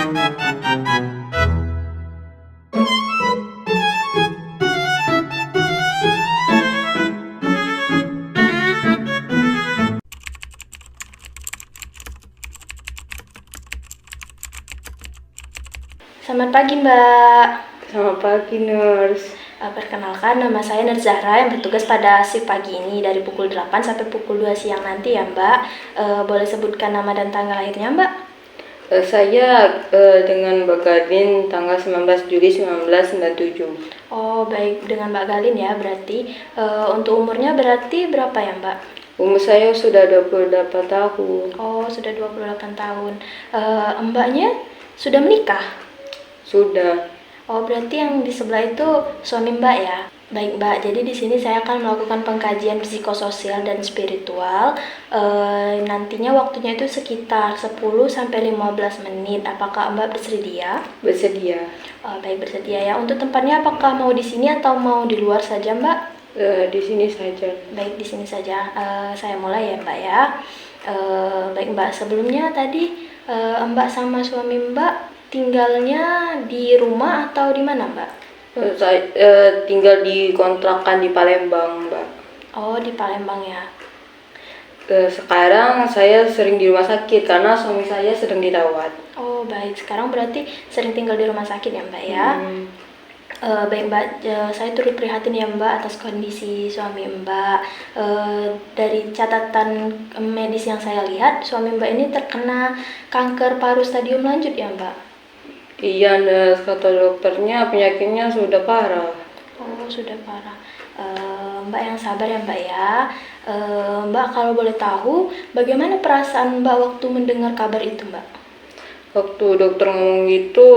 Selamat pagi, Mbak. Selamat pagi, Nurse. Perkenalkan, nama saya Nur Zahra yang bertugas pada shift pagi ini dari pukul 8 sampai pukul 2 siang nanti ya, Mbak. Boleh sebutkan nama dan tanggal lahirnya, Mbak? Saya dengan Mbak Gadin tanggal 19 Juli 1997. Oh, baik, dengan Mbak Galin ya berarti. Untuk umurnya berarti berapa ya, Mbak? Umur saya sudah 28 tahun. Oh, sudah 28 tahun. Mbaknya sudah menikah? Sudah. Oh, berarti yang di sebelah itu suami Mbak ya? Baik, Mbak. Jadi di sini saya akan melakukan pengkajian psikososial dan spiritual. Nantinya waktunya itu sekitar 10 sampai 15 menit. Apakah Mbak bersedia? Bersedia. Baik, bersedia ya. Untuk tempatnya apakah mau di sini atau mau di luar saja, Mbak? Di sini saja. Baik, di sini saja. Saya mulai ya, Mbak ya. Baik, Mbak. Sebelumnya tadi Mbak sama suami Mbak tinggalnya di rumah atau di mana, Mbak? Saya tinggal di kontrakan di Palembang, Mbak. Oh, di Palembang ya. Sekarang saya sering di rumah sakit karena suami saya sedang dirawat. Oh, baik. Sekarang berarti sering tinggal di rumah sakit ya, Mbak ya. Baik, Mbak. Saya turut prihatin ya, Mbak, atas kondisi suami Mbak. Dari catatan medis yang saya lihat, suami Mbak ini terkena kanker paru stadium lanjut ya, Mbak. Iya, Nurse, kata dokternya penyakitnya sudah parah. Oh, sudah parah. Mbak yang sabar ya, Mbak ya. Mbak, kalau boleh tahu, bagaimana perasaan Mbak waktu mendengar kabar itu, Mbak? Waktu dokter ngomong gitu,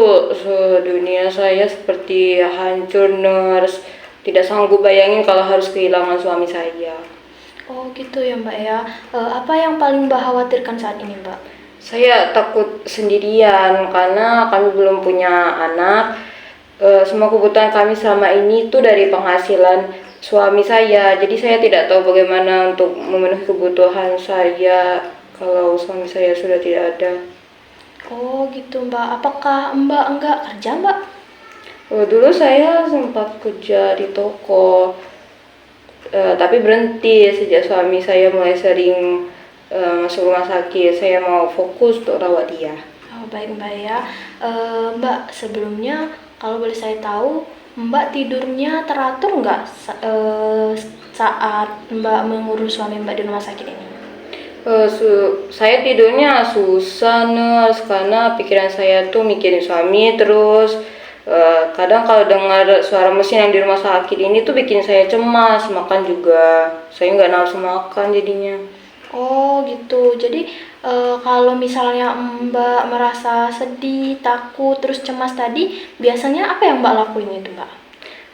dunia saya seperti hancur, Nurse. Tidak sanggup bayangin kalau harus kehilangan suami saya. Oh, gitu ya, Mbak ya. Apa yang paling Mbak khawatirkan saat ini, Mbak? Saya takut sendirian karena kami belum punya anak. Semua kebutuhan kami selama ini tuh dari penghasilan suami saya. Jadi saya tidak tahu bagaimana untuk memenuhi kebutuhan saya kalau suami saya sudah tidak ada. Oh, gitu, Mbak. Apakah Mbak enggak kerja, Mbak? Dulu saya sempat kerja di toko, tapi berhenti sejak suami saya mulai sering masuk rumah sakit. Saya mau fokus untuk rawat dia. Oh, baik, Mbak ya. Mbak, sebelumnya kalau boleh saya tahu, Mbak tidurnya teratur nggak saat Mbak mengurus suami Mbak di rumah sakit ini? Saya tidurnya susah, Nurse, karena pikiran saya tuh mikirin suami terus. Kadang kalau dengar suara mesin yang di rumah sakit ini tuh bikin saya cemas, makan juga saya nggak nafsu makan jadinya. Oh, gitu. Jadi kalau misalnya Mbak merasa sedih, takut, terus cemas tadi, biasanya apa yang Mbak lakuin itu, Mbak?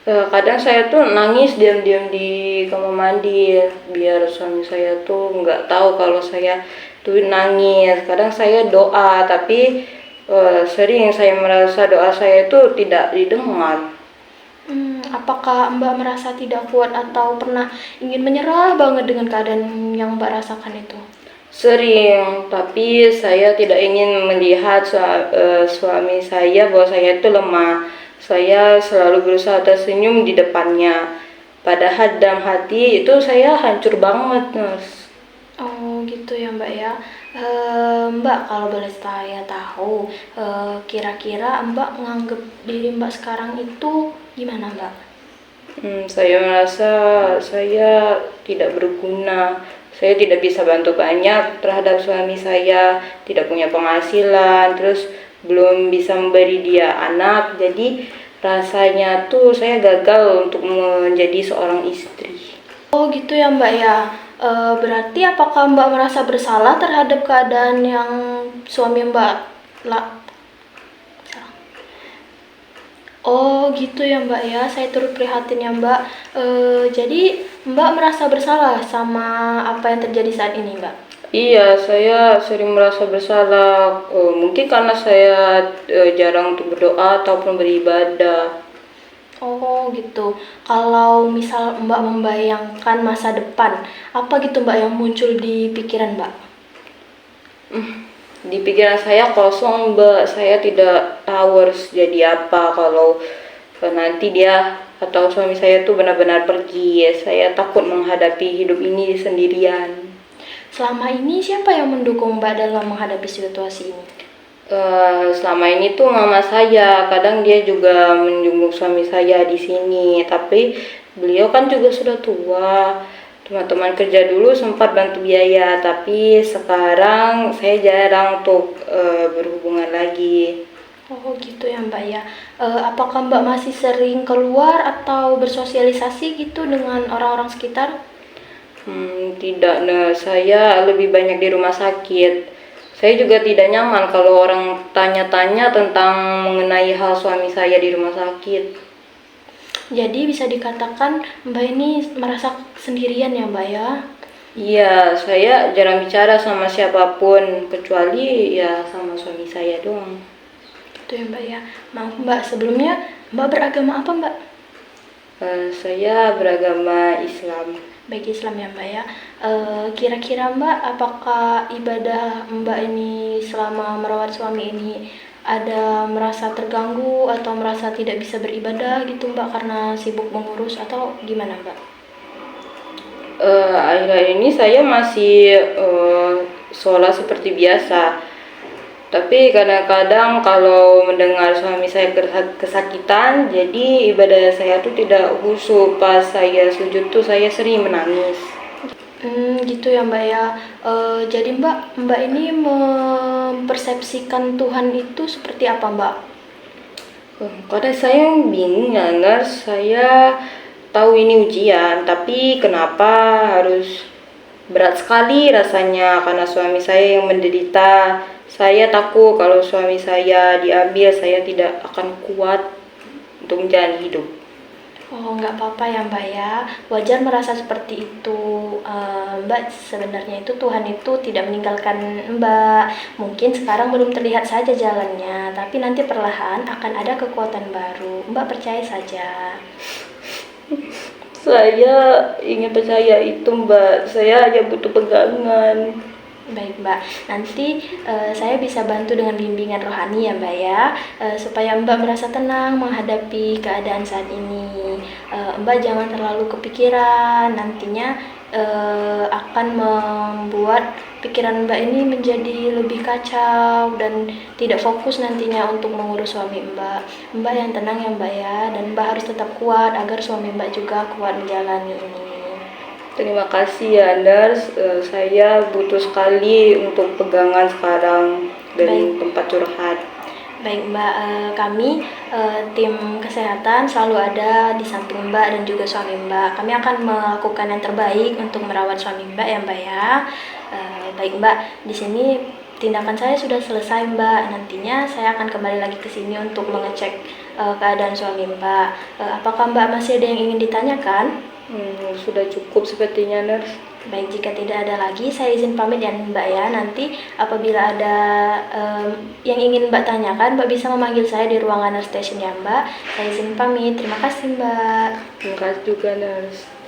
Kadang saya tuh nangis diam-diam di kamar mandi biar suami saya tuh nggak tahu kalau saya tuh nangis. Kadang saya doa, tapi sering saya merasa doa saya itu tidak didengar. Apakah Mbak merasa tidak kuat atau pernah ingin menyerah banget dengan keadaan yang Mbak rasakan itu? Sering, tapi saya tidak ingin melihat suami saya bahwa saya itu lemah. Saya selalu berusaha tersenyum di depannya. Padahal dalam hati itu saya hancur banget, Nurse. Oh, gitu ya, Mbak ya. Mbak, kalau boleh saya tahu, kira-kira Mbak menganggap diri Mbak sekarang itu gimana, Mbak? Saya merasa saya tidak berguna. Saya tidak bisa bantu banyak terhadap suami saya, tidak punya penghasilan, terus belum bisa memberi dia anak. Jadi rasanya tuh saya gagal untuk menjadi seorang istri. Oh, gitu ya, Mbak ya. Berarti apakah Mbak merasa bersalah terhadap keadaan yang suami Mbak Oh, gitu ya, Mbak ya. Saya turut prihatin ya, Mbak. Jadi Mbak merasa bersalah sama apa yang terjadi saat ini, Mbak? Iya, saya sering merasa bersalah. Mungkin karena saya jarang untuk berdoa ataupun beribadah. Oh, gitu. Kalau misal Mbak membayangkan masa depan, apa gitu, Mbak, yang muncul di pikiran Mbak? Di pikiran saya kosong Mbak, saya tidak tahu harus jadi apa kalau nanti dia atau suami saya tuh benar-benar pergi. Saya takut menghadapi hidup ini sendirian. Selama ini siapa yang mendukung Mbak dalam menghadapi situasi ini? Selama ini tuh mama saya, kadang dia juga menjenguk suami saya di sini, tapi beliau kan juga sudah tua. Teman-teman kerja dulu sempat bantu biaya, tapi sekarang saya jarang untuk berhubungan lagi. Oh gitu ya Mbak ya. Apakah Mbak masih sering keluar atau bersosialisasi gitu dengan orang-orang sekitar? Tidak, nah, saya lebih banyak di rumah sakit. Saya juga tidak nyaman kalau orang tanya-tanya tentang mengenai hal suami saya di rumah sakit. Jadi bisa dikatakan Mbak ini merasa sendirian ya Mbak ya? Iya, saya jarang bicara sama siapapun kecuali ya sama suami saya doang. Gitu ya Mbak ya. Maaf Mbak, sebelumnya Mbak beragama apa Mbak? Saya beragama Islam. Baik Islam ya Mbak ya. Kira-kira Mbak, apakah ibadah Mbak ini selama merawat suami ini ada merasa terganggu atau merasa tidak bisa beribadah gitu Mbak karena sibuk mengurus atau gimana Mbak? Akhir-akhir ini saya masih sholat seperti biasa. Tapi kadang-kadang kalau mendengar suami saya kesakitan, jadi ibadah saya tuh tidak khusyuk. Pas saya sujud tuh saya sering menangis. Gitu ya Mbak ya. Jadi Mbak ini mempersepsikan Tuhan itu seperti apa Mbak? Kadang saya bingung ya, Nurse. Saya tahu ini ujian, tapi kenapa harus berat sekali rasanya karena suami saya yang menderita. Saya takut kalau suami saya diambil, saya tidak akan kuat untuk menjalani hidup. Oh, nggak apa-apa ya Mbak ya. Wajar merasa seperti itu. Mbak, sebenarnya itu Tuhan itu tidak meninggalkan Mbak. Mungkin sekarang belum terlihat saja jalannya, tapi nanti perlahan akan ada kekuatan baru. Mbak percaya saja. Saya ingin percaya itu Mbak, saya hanya butuh pegangan. Baik Mbak, nanti saya bisa bantu dengan bimbingan rohani ya Mbak ya, supaya Mbak merasa tenang menghadapi keadaan saat ini. Mbak jangan terlalu kepikiran, nantinya akan membuat pikiran Mbak ini menjadi lebih kacau dan tidak fokus nantinya untuk mengurus suami Mbak. Mbak yang tenang ya Mbak ya, dan Mbak harus tetap kuat agar suami Mbak juga kuat menjalani ini. Terima kasih ya Nurse. Saya butuh sekali untuk pegangan sekarang dari tempat curhat. Baik Mbak, kami tim kesehatan selalu ada di samping Mbak dan juga suami Mbak. Kami akan melakukan yang terbaik untuk merawat suami Mbak ya Mbak ya. Baik Mbak, di sini tindakan saya sudah selesai Mbak. Nantinya saya akan kembali lagi ke sini untuk mengecek keadaan suami Mbak. Apakah Mbak masih ada yang ingin ditanyakan? Sudah cukup sepertinya Nurse. Baik, jika tidak ada lagi, saya izin pamit ya Mbak ya. Nanti apabila ada yang ingin Mbak tanyakan, Mbak bisa memanggil saya di ruangan nurse station ya Mbak. Saya izin pamit. Terima kasih Mbak. Terima kasih juga Nurse.